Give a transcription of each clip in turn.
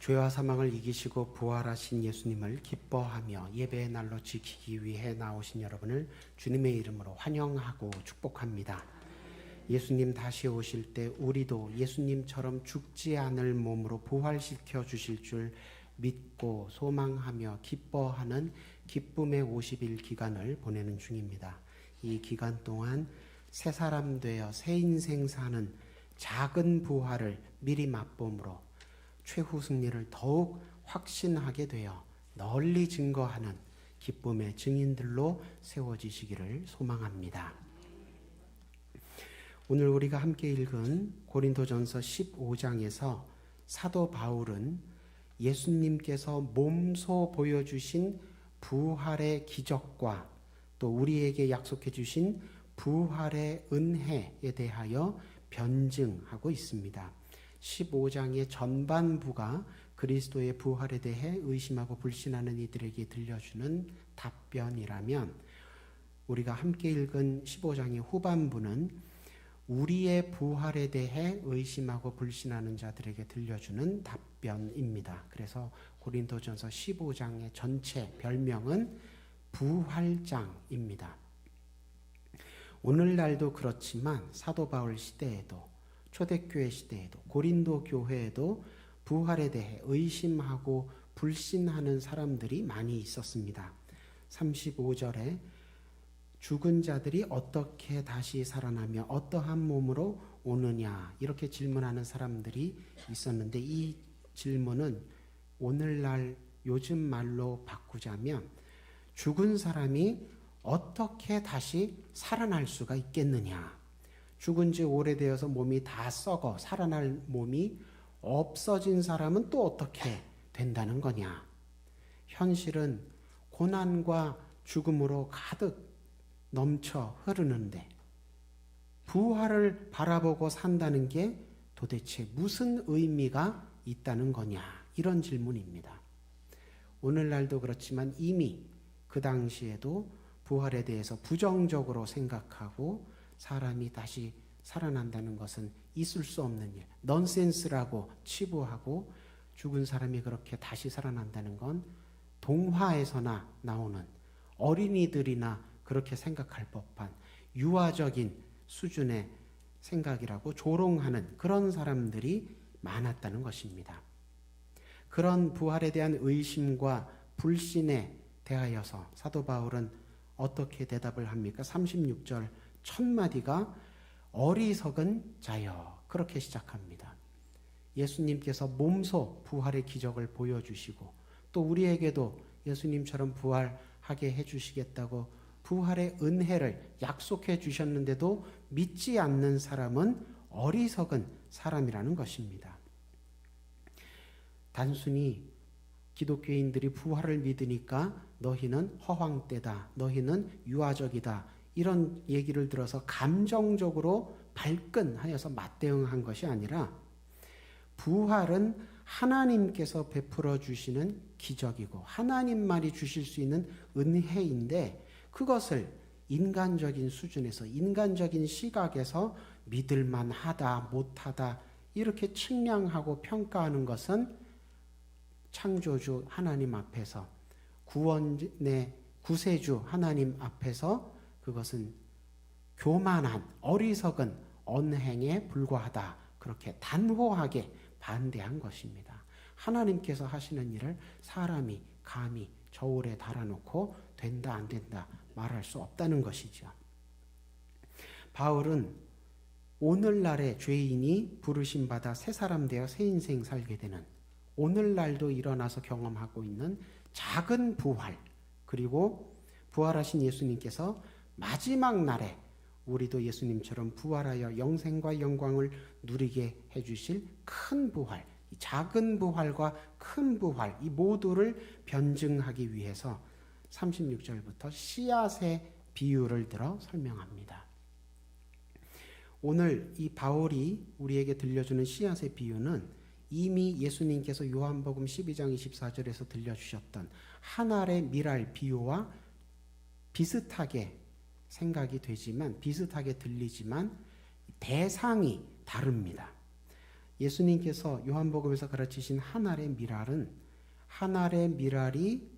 죄와 사망을 이기시고 부활하신 예수님을 기뻐하며 예배의 날로 지키기 위해 나오신 여러분을 주님의 이름으로 환영하고 축복합니다. 예수님 다시 오실 때 우리도 예수님처럼 죽지 않을 몸으로 부활시켜 주실 줄 믿고 소망하며 기뻐하는 기쁨의 50일 기간을 보내는 중입니다. 이 기간 동안 새 사람 되어 새 인생 사는 작은 부활을 미리 맛봄으로 최후 승리를 더욱 확신하게 되어 널리 증거하는 기쁨의 증인들로 세워지시기를 소망합니다. 오늘 우리가 함께 읽은 고린도전서 15장에서 사도 바울은 예수님께서 몸소 보여주신 부활의 기적과 또 우리에게 약속해 주신 부활의 은혜에 대하여 변증하고 있습니다. 15장의 전반부가 그리스도의 부활에 대해 의심하고 불신하는 이들에게 들려주는 답변이라면 우리가 함께 읽은 15장의 후반부는 우리의 부활에 대해 의심하고 불신하는 자들에게 들려주는 답변입니다. 그래서 고린도전서 15장의 전체 별명은 부활장입니다. 오늘날도 그렇지만 사도 바울 시대에도 초대교회 시대에도 고린도 교회에도 부활에 대해 의심하고 불신하는 사람들이 많이 있었습니다. 35절에 죽은 자들이 어떻게 다시 살아나며 어떠한 몸으로 오느냐 이렇게 질문하는 사람들이 있었는데 이 질문은 오늘날 요즘 말로 바꾸자면 죽은 사람이 어떻게 다시 살아날 수가 있겠느냐, 죽은 지 오래되어서 몸이 다 썩어 살아날 몸이 없어진 사람은 또 어떻게 된다는 거냐. 현실은 고난과 죽음으로 가득 넘쳐 흐르는데 부활을 바라보고 산다는 게 도대체 무슨 의미가 있다는 거냐, 이런 질문입니다. 오늘날도 그렇지만 이미 그 당시에도 부활에 대해서 부정적으로 생각하고 사람이 다시 살아난다는 것은 있을 수 없는 일, 넌센스라고 치부하고 죽은 사람이 그렇게 다시 살아난다는 건 동화에서나 나오는 어린이들이나 그렇게 생각할 법한 유아적인 수준의 생각이라고 조롱하는 그런 사람들이 많았다는 것입니다. 그런 부활에 대한 의심과 불신에 대하여서 사도 바울은 어떻게 대답을 합니까? 36절 첫 마디가 어리석은 자여, 그렇게 시작합니다. 예수님께서 몸소 부활의 기적을 보여주시고 또 우리에게도 예수님처럼 부활하게 해주시겠다고 부활의 은혜를 약속해 주셨는데도 믿지 않는 사람은 어리석은 사람이라는 것입니다. 단순히 기독교인들이 부활을 믿으니까 너희는 허황되다, 너희는 유아적이다, 이런 얘기를 들어서 감정적으로 발끈하여서 맞대응한 것이 아니라 부활은 하나님께서 베풀어 주시는 기적이고 하나님만이 주실 수 있는 은혜인데 그것을 인간적인 수준에서 인간적인 시각에서 믿을만 하다 못하다 이렇게 측량하고 평가하는 것은 창조주 하나님 앞에서 구원의 구세주 하나님 앞에서 그것은 교만한 어리석은 언행에 불과하다, 그렇게 단호하게 반대한 것입니다. 하나님께서 하시는 일을 사람이 감히 저울에 달아놓고 된다 안 된다 말할 수 없다는 것이죠. 바울은 오늘날의 죄인이 부르심 받아 새 사람 되어 새 인생 살게 되는 오늘날도 일어나서 경험하고 있는 작은 부활, 그리고 부활하신 예수님께서 마지막 날에 우리도 예수님처럼 부활하여 영생과 영광을 누리게 해주실 큰 부활, 이 작은 부활과 큰 부활, 이 모두를 변증하기 위해서 36절부터 씨앗의 비유를 들어 설명합니다. 오늘 이 바울이 우리에게 들려주는 씨앗의 비유는 이미 예수님께서 요한복음 12장 24절에서 들려주셨던 한 알의 밀알 비유와 비슷하게 생각이 되지만, 비슷하게 들리지만 대상이 다릅니다. 예수님께서 요한복음에서 가르치신 한 알의 밀알은 한 알의 밀알이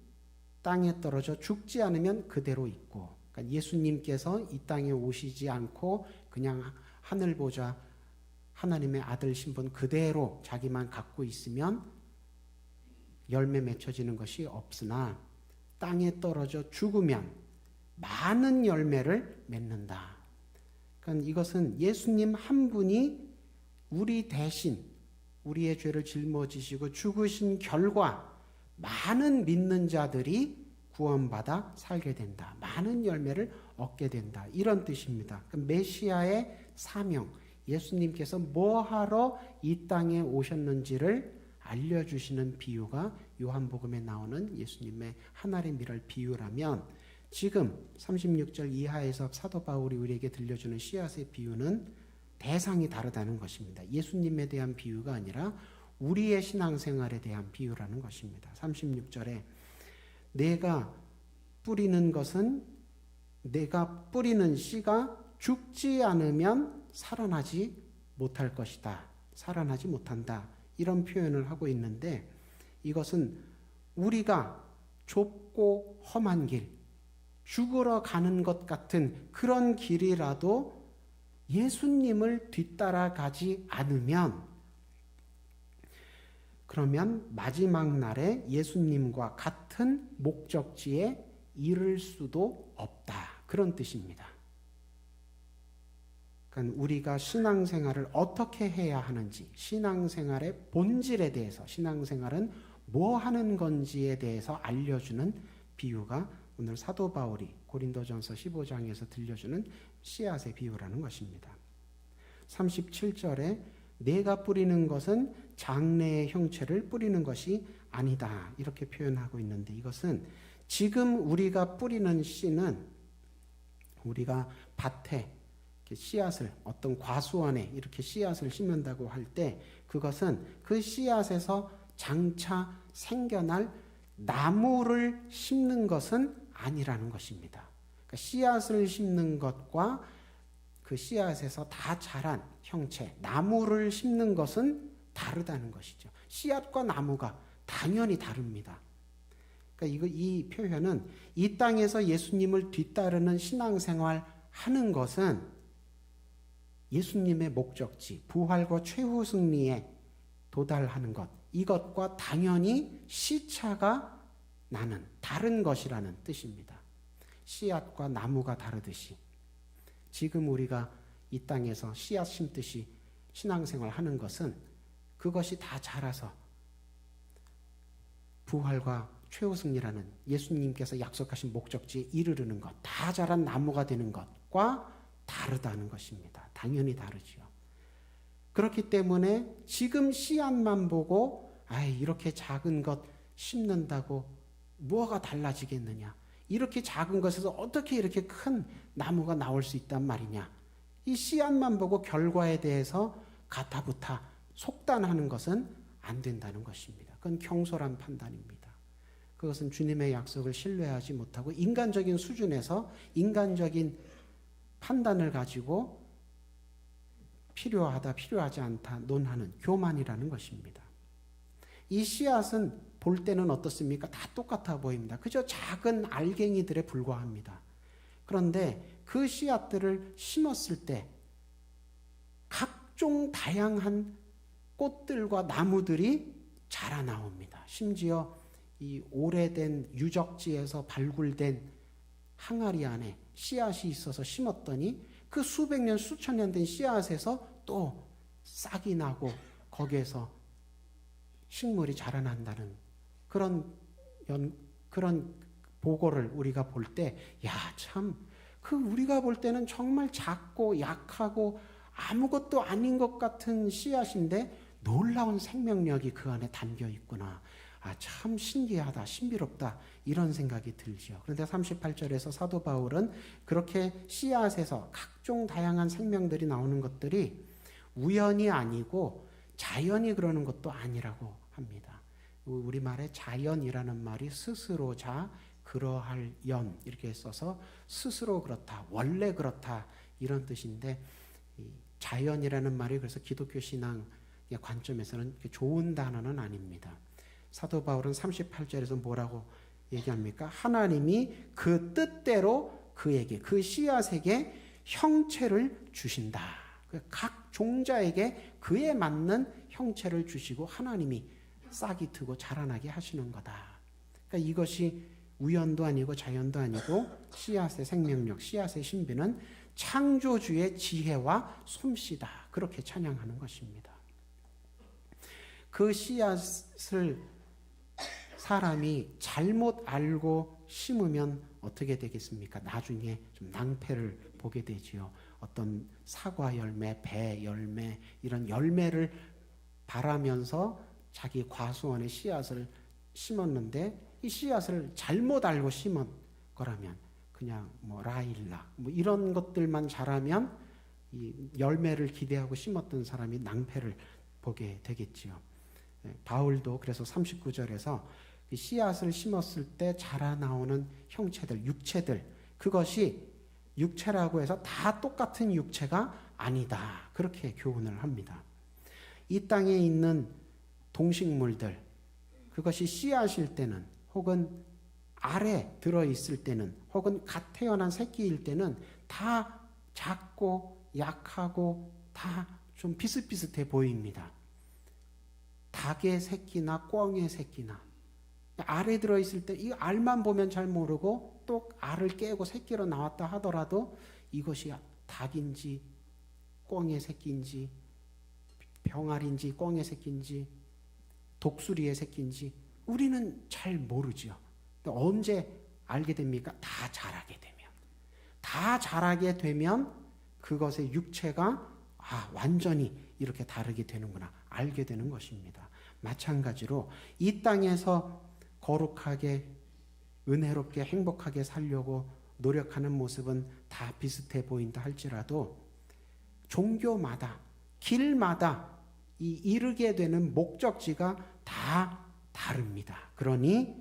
땅에 떨어져 죽지 않으면 그대로 있고, 그러니까 예수님께서 이 땅에 오시지 않고 그냥 하늘 보좌 하나님의 아들 신분 그대로 자기만 갖고 있으면 열매 맺혀지는 것이 없으나 땅에 떨어져 죽으면 많은 열매를 맺는다. 그러니까 이것은 예수님 한 분이 우리 대신 우리의 죄를 짊어지시고 죽으신 결과 많은 믿는 자들이 구원받아 살게 된다. 많은 열매를 얻게 된다. 이런 뜻입니다. 메시아의 사명, 예수님께서 뭐하러 이 땅에 오셨는지를 알려주시는 비유가 요한복음에 나오는 예수님의 한 알의 밀알 비유라면, 지금 36절 이하에서 사도 바울이 우리에게 들려주는 씨앗의 비유는 대상이 다르다는 것입니다. 예수님에 대한 비유가 아니라 우리의 신앙생활에 대한 비유라는 것입니다. 36절에 내가 뿌리는 씨가 죽지 않으면 살아나지 못할 것이다. 살아나지 못한다. 이런 표현을 하고 있는데, 이것은 우리가 좁고 험한 길, 죽으러 가는 것 같은 그런 길이라도 예수님을 뒤따라가지 않으면, 그러면 마지막 날에 예수님과 같은 목적지에 이를 수도 없다. 그런 뜻입니다. 그러니까 우리가 신앙생활을 어떻게 해야 하는지, 신앙생활의 본질에 대해서, 신앙생활은 뭐 하는 건지에 대해서 알려주는 비유가 오늘 사도 바울이 고린도전서 15장에서 들려주는 씨앗의 비유라는 것입니다. 37절에 내가 뿌리는 것은 장래의 형체를 뿌리는 것이 아니다. 이렇게 표현하고 있는데, 이것은 지금 우리가 뿌리는 씨는 우리가 밭에 씨앗을, 어떤 과수원에 이렇게 씨앗을 심는다고 할 때 그것은 그 씨앗에서 장차 생겨날 나무를 심는 것은 아니라는 것입니다. 그러니까 씨앗을 심는 것과 그 씨앗에서 다 자란 형체, 나무를 심는 것은 다르다는 것이죠. 씨앗과 나무가 당연히 다릅니다. 그러니까 이 표현은 이 땅에서 예수님을 뒤따르는 신앙생활 하는 것은 예수님의 목적지, 부활과 최후 승리에 도달하는 것, 이것과 당연히 시차가 나는 다른 것이라는 뜻입니다. 씨앗과 나무가 다르듯이 지금 우리가 이 땅에서 씨앗 심듯이 신앙생활 하는 것은 그것이 다 자라서 부활과 최후 승리라는 예수님께서 약속하신 목적지에 이르르는 것, 다 자란 나무가 되는 것과 다르다는 것입니다. 당연히 다르죠. 그렇기 때문에 지금 씨앗만 보고 이렇게 작은 것 심는다고 뭐가 달라지겠느냐, 이렇게 작은 것에서 어떻게 이렇게 큰 나무가 나올 수 있단 말이냐, 이 씨앗만 보고 결과에 대해서 가타부타 속단하는 것은 안 된다는 것입니다. 그건 경솔한 판단입니다. 그것은 주님의 약속을 신뢰하지 못하고 인간적인 수준에서 인간적인 판단을 가지고 필요하다 필요하지 않다 논하는 교만이라는 것입니다. 이 씨앗은 볼 때는 어떻습니까? 다 똑같아 보입니다. 그저 작은 알갱이들에 불과합니다. 그런데 그 씨앗들을 심었을 때 각종 다양한 꽃들과 나무들이 자라나옵니다. 심지어 이 오래된 유적지에서 발굴된 항아리 안에 씨앗이 있어서 심었더니 그 수백 년 수천 년 된 씨앗에서 또 싹이 나고 거기에서 식물이 자라난다는 그런 보고를 우리가 볼 때, 참, 우리가 볼 때는 정말 작고 약하고 아무것도 아닌 것 같은 씨앗인데 놀라운 생명력이 그 안에 담겨 있구나. 참 신기하다, 신비롭다, 이런 생각이 들죠. 그런데 38절에서 사도 바울은 그렇게 씨앗에서 각종 다양한 생명들이 나오는 것들이 우연이 아니고 자연이 그러는 것도 아니라고 합니다. 우리말에 자연이라는 말이 스스로 자, 그러할 연, 이렇게 써서 스스로 그렇다, 원래 그렇다, 이런 뜻인데, 자연이라는 말이 그래서 기독교 신앙 관점에서는 좋은 단어는 아닙니다. 사도 바울은 38절에서 뭐라고 얘기합니까? 하나님이 그 뜻대로 그에게, 그 씨앗에게 형체를 주신다. 각 종자에게 그에 맞는 형체를 주시고 하나님이 싹이 트고 자라나게 하시는 거다. 그러니까 이것이 우연도 아니고 자연도 아니고 씨앗의 생명력, 씨앗의 신비는 창조주의 지혜와 솜씨다. 그렇게 찬양하는 것입니다. 그 씨앗을 사람이 잘못 알고 심으면 어떻게 되겠습니까? 나중에 좀 낭패를 보게 되지요. 어떤 사과 열매, 배 열매, 이런 열매를 바라면서 자기 과수원에 씨앗을 심었는데 이 씨앗을 잘못 알고 심은 거라면 그냥 라일락 이런 것들만 자라면 이 열매를 기대하고 심었던 사람이 낭패를 보게 되겠지요. 바울도 그래서 39절에서 씨앗을 심었을 때 자라나오는 형체들, 육체들, 그것이 육체라고 해서 다 똑같은 육체가 아니다. 그렇게 교훈을 합니다. 이 땅에 있는 동식물들, 그것이 씨앗일 때는 혹은 알에 들어있을 때는 혹은 갓 태어난 새끼일 때는 다 작고 약하고 다 좀 비슷비슷해 보입니다. 닭의 새끼나 꿩의 새끼나 알에 들어있을 때 이 알만 보면 잘 모르고 또 알을 깨고 새끼로 나왔다 하더라도 이것이 닭인지 꿩의 새끼인지 병알인지 꿩의 새끼인지 독수리의 새끼인지 우리는 잘 모르죠. 언제 알게 됩니까? 다 자라게 되면 그것의 육체가 완전히 이렇게 다르게 되는구나 알게 되는 것입니다. 마찬가지로 이 땅에서 거룩하게 은혜롭게 행복하게 살려고 노력하는 모습은 다 비슷해 보인다 할지라도 종교마다 길마다 이르게 되는 목적지가 다 다릅니다. 그러니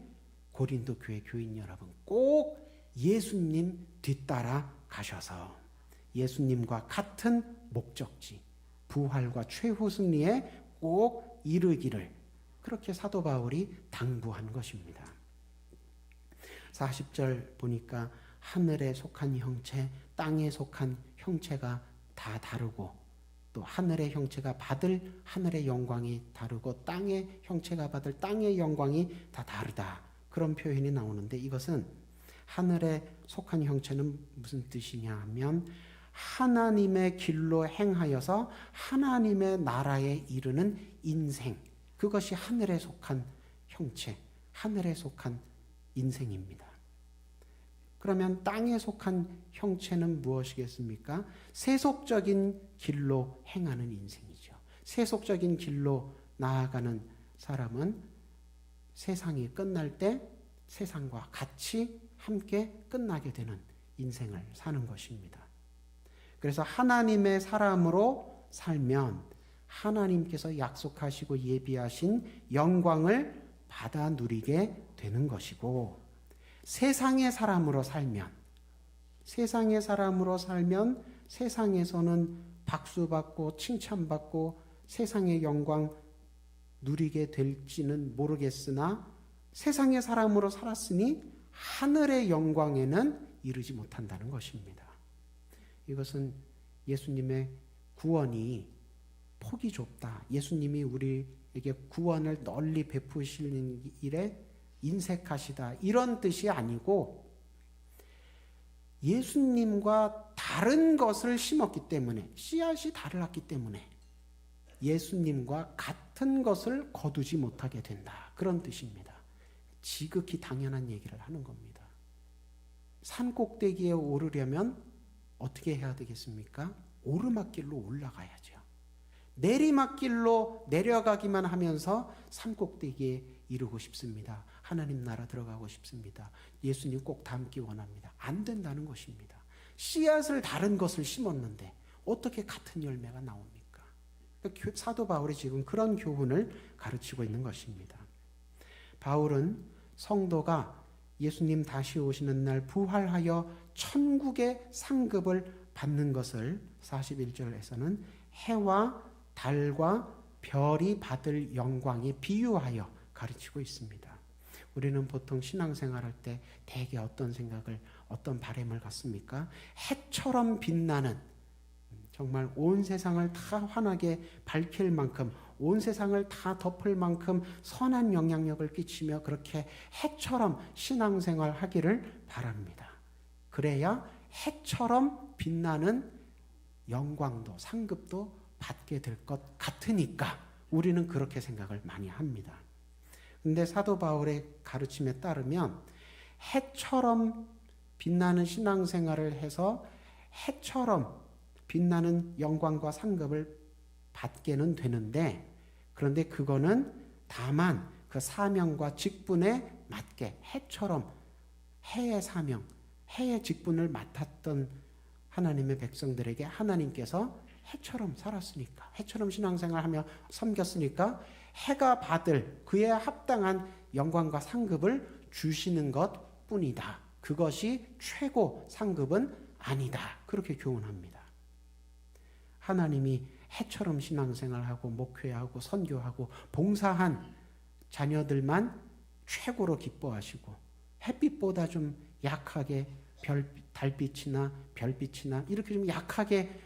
고린도 교회 교인 여러분 꼭 예수님 뒤따라 가셔서 예수님과 같은 목적지 부활과 최후 승리에 꼭 이르기를 그렇게 사도 바울이 당부한 것입니다. 40절 보니까 하늘에 속한 형체, 땅에 속한 형체가 다 다르고 또 하늘의 형체가 받을 하늘의 영광이 다르고 땅의 형체가 받을 땅의 영광이 다 다르다. 그런 표현이 나오는데 이것은 하늘에 속한 형체는 무슨 뜻이냐 하면 하나님의 길로 행하여서 하나님의 나라에 이르는 인생, 그것이 하늘에 속한 형체, 하늘에 속한 인생입니다. 그러면 땅에 속한 형체는 무엇이겠습니까? 세속적인 길로 행하는 인생이죠. 세속적인 길로 나아가는 사람은 세상이 끝날 때 세상과 같이 함께 끝나게 되는 인생을 사는 것입니다. 그래서 하나님의 사람으로 살면 하나님께서 약속하시고 예비하신 영광을 받아 누리게 되는 것이고 세상의 사람으로 살면 세상에서는 박수받고 칭찬받고 세상의 영광 누리게 될지는 모르겠으나 세상의 사람으로 살았으니 하늘의 영광에는 이르지 못한다는 것입니다. 이것은 예수님의 구원이 폭이 좁다. 예수님이 우리에게 구원을 널리 베푸시는 일에 인색하시다. 이런 뜻이 아니고 예수님과 다른 것을 심었기 때문에 씨앗이 달랐기 때문에 예수님과 같은 것을 거두지 못하게 된다. 그런 뜻입니다. 지극히 당연한 얘기를 하는 겁니다. 산 꼭대기에 오르려면 어떻게 해야 되겠습니까? 오르막길로 올라가야죠. 내리막길로 내려가기만 하면서 산 꼭대기에 이르고 싶습니다. 하나님 나라 들어가고 싶습니다. 예수님 꼭 닮기 원합니다. 안 된다는 것입니다. 씨앗을 다른 것을 심었는데 어떻게 같은 열매가 나옵니까? 사도 바울이 지금 그런 교훈을 가르치고 있는 것입니다. 바울은 성도가 예수님 다시 오시는 날 부활하여 천국의 상급을 받는 것을 41절에서는 해와 달과 별이 받을 영광에 비유하여 가르치고 있습니다. 우리는 보통 신앙생활할 때 대개 어떤 생각을, 어떤 바람을 갖습니까? 해처럼 빛나는, 정말 온 세상을 다 환하게 밝힐 만큼, 온 세상을 다 덮을 만큼 선한 영향력을 끼치며 그렇게 해처럼 신앙생활 하기를 바랍니다. 그래야 해처럼 빛나는 영광도 상급도 받게 될 것 같으니까 우리는 그렇게 생각을 많이 합니다. 근데 사도 바울의 가르침에 따르면 해처럼 빛나는 신앙생활을 해서 해처럼 빛나는 영광과 상급을 받게는 되는데, 그런데 그거는 다만 그 사명과 직분에 맞게 해처럼 해의 사명, 해의 직분을 맡았던 하나님의 백성들에게 하나님께서 해처럼 살았으니까, 해처럼 신앙생활하며 섬겼으니까 해가 받을 그에 합당한 영광과 상급을 주시는 것 뿐이다. 그것이 최고 상급은 아니다. 그렇게 교훈합니다. 하나님이 해처럼 신앙생활하고 목회하고 선교하고 봉사한 자녀들만 최고로 기뻐하시고, 햇빛보다 좀 약하게 달빛이나 별빛이나 이렇게 좀 약하게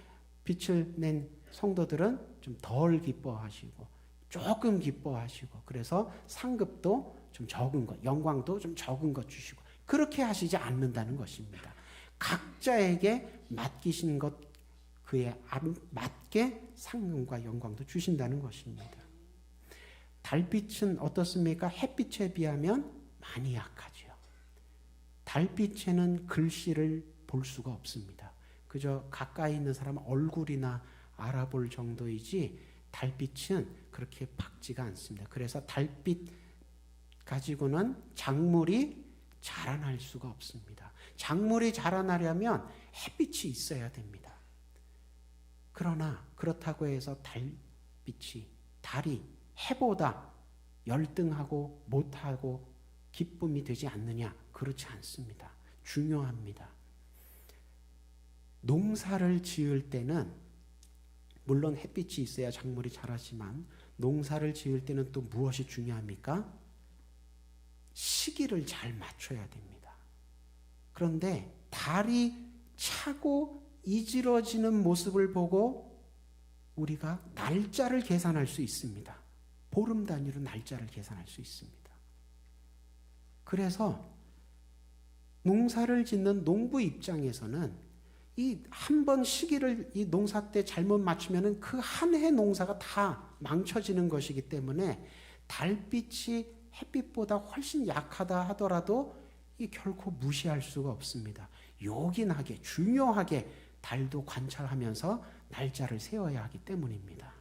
빛을 낸 성도들은 좀 덜 기뻐하시고 조금 기뻐하시고, 그래서 상급도 좀 적은 것, 영광도 좀 적은 것 주시고, 그렇게 하시지 않는다는 것입니다. 각자에게 맡기신 것 그에 맞게 상급과 영광도 주신다는 것입니다. 달빛은 어떻습니까? 햇빛에 비하면 많이 약하죠. 달빛에는 글씨를 볼 수가 없습니다. 그저 가까이 있는 사람 얼굴이나 알아볼 정도이지 달빛은 그렇게 밝지가 않습니다. 그래서 달빛 가지고는 작물이 자라날 수가 없습니다. 작물이 자라나려면 햇빛이 있어야 됩니다. 그러나 그렇다고 해서 달이 해보다 열등하고 못하고 기쁨이 되지 않느냐? 그렇지 않습니다. 중요합니다. 농사를 지을 때는 물론 햇빛이 있어야 작물이 자라지만, 농사를 지을 때는 또 무엇이 중요합니까? 시기를 잘 맞춰야 됩니다. 그런데 달이 차고 이지러지는 모습을 보고 우리가 날짜를 계산할 수 있습니다. 보름 단위로 날짜를 계산할 수 있습니다. 그래서 농사를 짓는 농부 입장에서는 이 한 번 시기를 이 농사 때 잘못 맞추면은 그 한 해 농사가 다 망쳐지는 것이기 때문에 달빛이 햇빛보다 훨씬 약하다 하더라도 이 결코 무시할 수가 없습니다. 요긴하게 중요하게 달도 관찰하면서 날짜를 세워야 하기 때문입니다.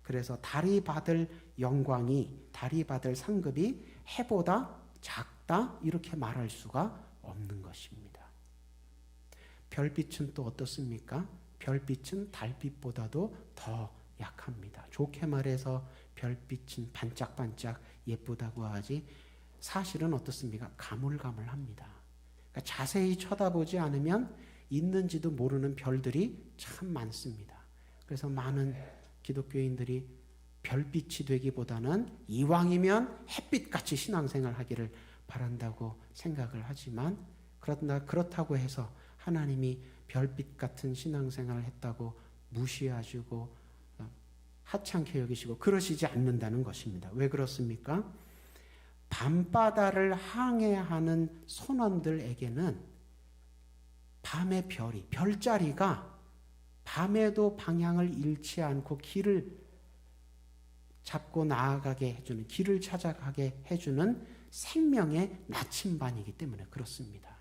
그래서 달이 받을 영광이, 달이 받을 상급이 해보다 작다 이렇게 말할 수가 없는 것입니다. 별빛은 또 어떻습니까? 별빛은 달빛보다도 더 약합니다. 좋게 말해서 별빛은 반짝반짝 예쁘다고 하지 사실은 어떻습니까? 가물가물합니다. 그러니까 자세히 쳐다보지 않으면 있는지도 모르는 별들이 참 많습니다. 그래서 많은 기독교인들이 별빛이 되기보다는 이왕이면 햇빛같이 신앙생활 하기를 바란다고 생각을 하지만, 그렇다고 해서 하나님이 별빛 같은 신앙생활을 했다고 무시하시고 하찮게 여기시고 그러시지 않는다는 것입니다. 왜 그렇습니까? 밤바다를 항해하는 선원들에게는 밤의 별자리가 밤에도 방향을 잃지 않고 길을 잡고 나아가게 해주는, 길을 찾아가게 해주는 생명의 나침반이기 때문에 그렇습니다.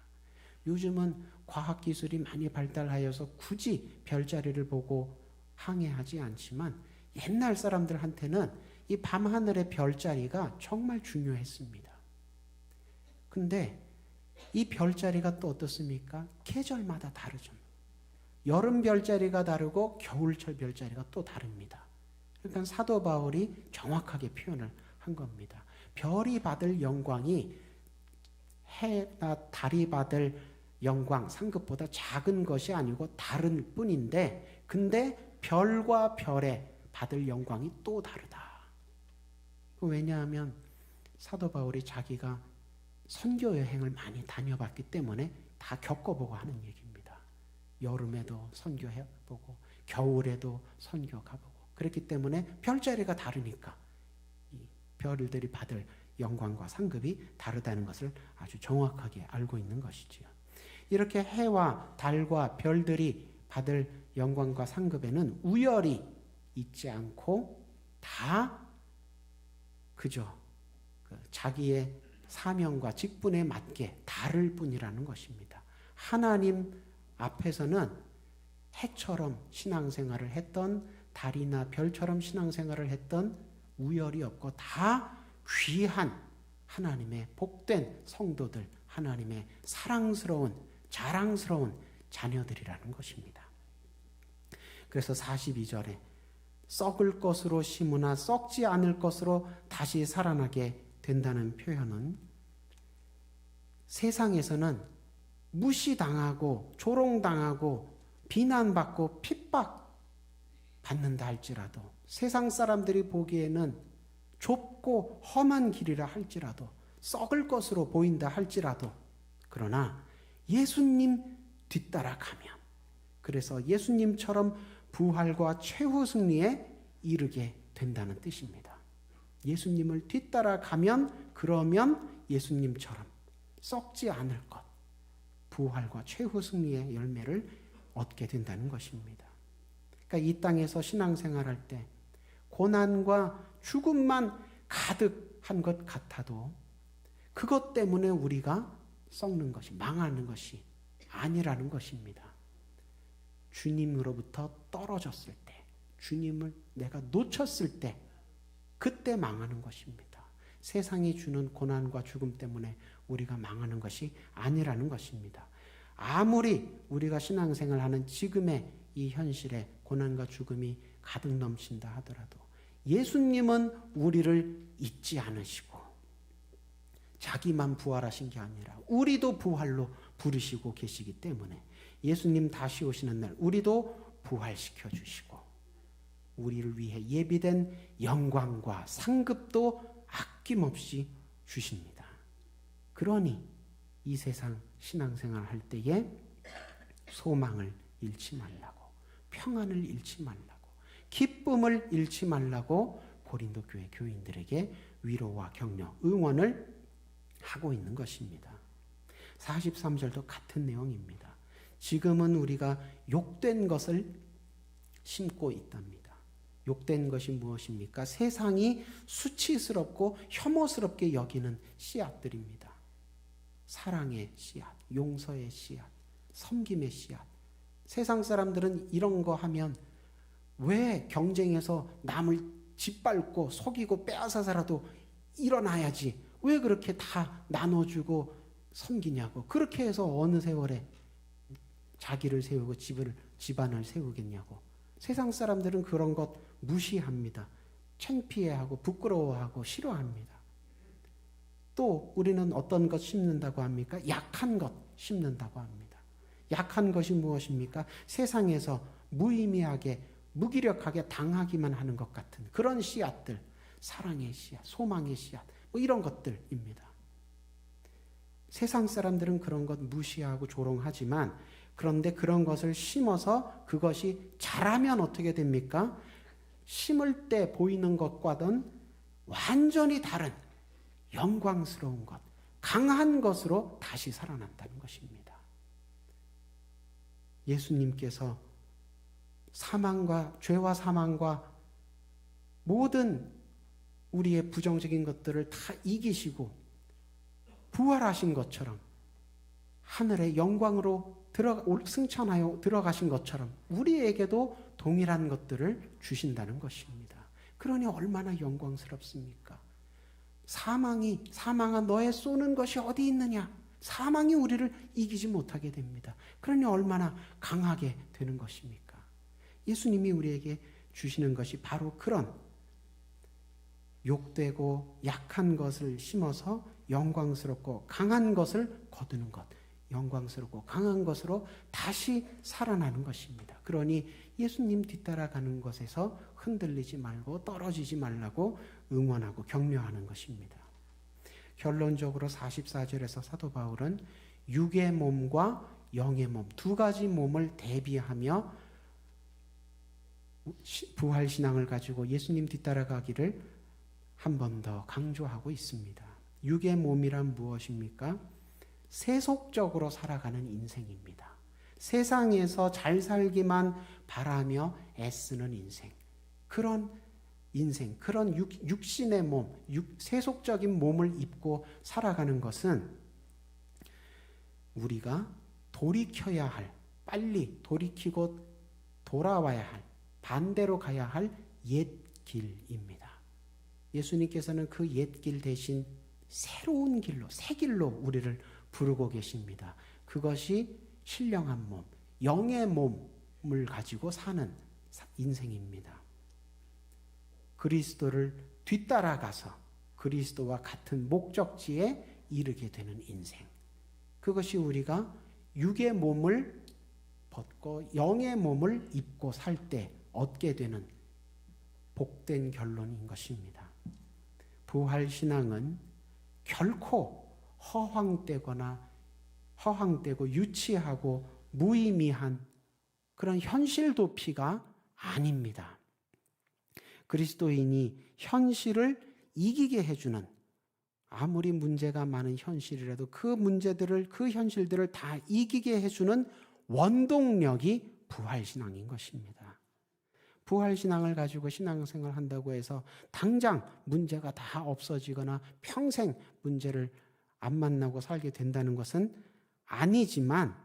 요즘은 과학기술이 많이 발달하여서 굳이 별자리를 보고 항해하지 않지만 옛날 사람들한테는 이 밤하늘의 별자리가 정말 중요했습니다. 근데 이 별자리가 또 어떻습니까? 계절마다 다르죠. 여름 별자리가 다르고 겨울철 별자리가 또 다릅니다. 그러니까 사도 바울이 정확하게 표현을 한 겁니다. 별이 받을 영광이 해나 달이 받을 영광, 상급보다 작은 것이 아니고 다른 뿐인데, 근데 별과 별의 받을 영광이 또 다르다. 왜냐하면 사도 바울이 자기가 선교 여행을 많이 다녀봤기 때문에 다 겪어보고 하는 얘기입니다. 여름에도 선교해보고 겨울에도 선교 가보고 그렇기 때문에 별자리가 다르니까 이 별들이 받을 영광과 상급이 다르다는 것을 아주 정확하게 알고 있는 것이지요. 이렇게 해와 달과 별들이 받을 영광과 상급에는 우열이 있지 않고 다 그저 자기의 사명과 직분에 맞게 다를 뿐이라는 것입니다. 하나님 앞에서는 해처럼 신앙생활을 했던 달이나 별처럼 신앙생활을 했던 우열이 없고 다 귀한 하나님의 복된 성도들, 하나님의 사랑스러운 자랑스러운 자녀들이라는 것입니다. 그래서 42절에 썩을 것으로 심으나 썩지 않을 것으로 다시 살아나게 된다는 표현은 세상에서는 무시당하고 조롱당하고 비난받고 핍박받는다 할지라도 세상 사람들이 보기에는 좁고 험한 길이라 할지라도 썩을 것으로 보인다 할지라도 그러나 예수님 뒤따라가면 그래서 예수님처럼 부활과 최후 승리에 이르게 된다는 뜻입니다. 예수님을 뒤따라가면 그러면 예수님처럼 썩지 않을 것, 부활과 최후 승리의 열매를 얻게 된다는 것입니다. 그러니까 이 땅에서 신앙생활할 때 고난과 죽음만 가득한 것 같아도 그것 때문에 우리가 썩는 것이, 망하는 것이 아니라는 것입니다. 주님으로부터 떨어졌을 때, 주님을 내가 놓쳤을 때 그때 망하는 것입니다. 세상이 주는 고난과 죽음 때문에 우리가 망하는 것이 아니라는 것입니다. 아무리 우리가 신앙생활하는 지금의 이 현실에 고난과 죽음이 가득 넘친다 하더라도 예수님은 우리를 잊지 않으시고 자기만 부활하신 게 아니라 우리도 부활로 부르시고 계시기 때문에 예수님 다시 오시는 날 우리도 부활시켜 주시고 우리를 위해 예비된 영광과 상급도 아낌없이 주십니다. 그러니 이 세상 신앙생활 할 때에 소망을 잃지 말라고, 평안을 잃지 말라고, 기쁨을 잃지 말라고 고린도 교회 교인들에게 위로와 격려, 응원을 하고 있는 것입니다. 43절도 같은 내용입니다. 지금은 우리가 욕된 것을 심고 있답니다. 욕된 것이 무엇입니까? 세상이 수치스럽고 혐오스럽게 여기는 씨앗들입니다. 사랑의 씨앗, 용서의 씨앗, 섬김의 씨앗. 세상 사람들은 이런 거 하면 왜 경쟁해서 남을 짓밟고 속이고 빼앗아서라도 일어나야지 왜 그렇게 다 나눠주고 섬기냐고. 그렇게 해서 어느 세월에 자기를 세우고 집안을 세우겠냐고. 세상 사람들은 그런 것 무시합니다. 창피해하고 부끄러워하고 싫어합니다. 또 우리는 어떤 것 심는다고 합니까? 약한 것 심는다고 합니다. 약한 것이 무엇입니까? 세상에서 무의미하게 무기력하게 당하기만 하는 것 같은 그런 씨앗들, 사랑의 씨앗, 소망의 씨앗, 뭐 이런 것들입니다. 세상 사람들은 그런 것 무시하고 조롱하지만 그런데 그런 것을 심어서 그것이 자라면 어떻게 됩니까? 심을 때 보이는 것과는 완전히 다른 영광스러운 것, 강한 것으로 다시 살아난다는 것입니다. 예수님께서 죄와 사망과 모든 우리의 부정적인 것들을 다 이기시고 부활하신 것처럼 하늘의 영광으로 승천하여 들어가신 것처럼 우리에게도 동일한 것들을 주신다는 것입니다. 그러니 얼마나 영광스럽습니까? 사망아 너의 쏘는 것이 어디 있느냐? 사망이 우리를 이기지 못하게 됩니다. 그러니 얼마나 강하게 되는 것입니까? 예수님이 우리에게 주시는 것이 바로 그런 욕되고 약한 것을 심어서 영광스럽고 강한 것을 거두는 것. 영광스럽고 강한 것으로 다시 살아나는 것입니다. 그러니 예수님 뒤따라가는 것에서 흔들리지 말고 떨어지지 말라고 응원하고 격려하는 것입니다. 결론적으로 44절에서 사도 바울은 육의 몸과 영의 몸, 두 가지 몸을 대비하며 부활신앙을 가지고 예수님 뒤따라가기를 한 번 더 강조하고 있습니다. 육의 몸이란 무엇입니까? 세속적으로 살아가는 인생입니다. 세상에서 잘 살기만 바라며 애쓰는 인생. 그런 인생, 그런 육신의 몸, 세속적인 몸을 입고 살아가는 것은 우리가 돌이켜야 할, 빨리 돌이키고 돌아와야 할, 반대로 가야 할 옛 길입니다. 예수님께서는 그 옛 길 대신 새로운 길로, 새 길로 우리를 부르고 계십니다. 그것이 신령한 몸, 영의 몸을 가지고 사는 인생입니다. 그리스도를 뒤따라가서 그리스도와 같은 목적지에 이르게 되는 인생. 그것이 우리가 육의 몸을 벗고 영의 몸을 입고 살 때 얻게 되는 복된 결론인 것입니다. 부활신앙은 결코 허황되고 유치하고 무의미한 그런 현실 도피가 아닙니다. 그리스도인이 현실을 이기게 해주는, 아무리 문제가 많은 현실이라도 그 문제들을, 그 현실들을 다 이기게 해주는 원동력이 부활신앙인 것입니다. 부활신앙을 가지고 신앙생활을 한다고 해서 당장 문제가 다 없어지거나 평생 문제를 안 만나고 살게 된다는 것은 아니지만,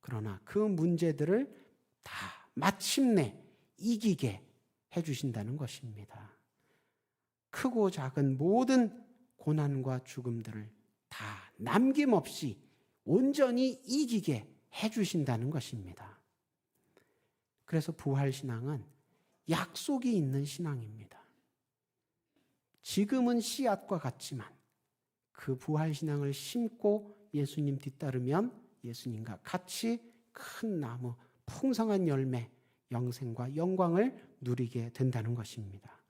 그러나 그 문제들을 다 마침내 이기게 해주신다는 것입니다. 크고 작은 모든 고난과 죽음들을 다 남김없이 온전히 이기게 해주신다는 것입니다. 그래서 부활신앙은 약속이 있는 신앙입니다. 지금은 씨앗과 같지만 그 부활신앙을 심고 예수님 뒤따르면 예수님과 같이 큰 나무, 풍성한 열매, 영생과 영광을 누리게 된다는 것입니다.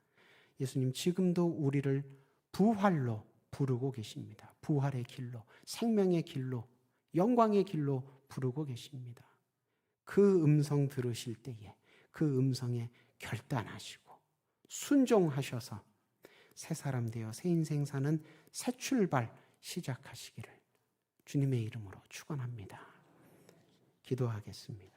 예수님 지금도 우리를 부활로 부르고 계십니다. 부활의 길로, 생명의 길로, 영광의 길로 부르고 계십니다. 그 음성 들으실 때에 그 음성에 결단하시고 순종하셔서 새 사람 되어 새 인생 사는 새 출발 시작하시기를 주님의 이름으로 축원합니다. 기도하겠습니다.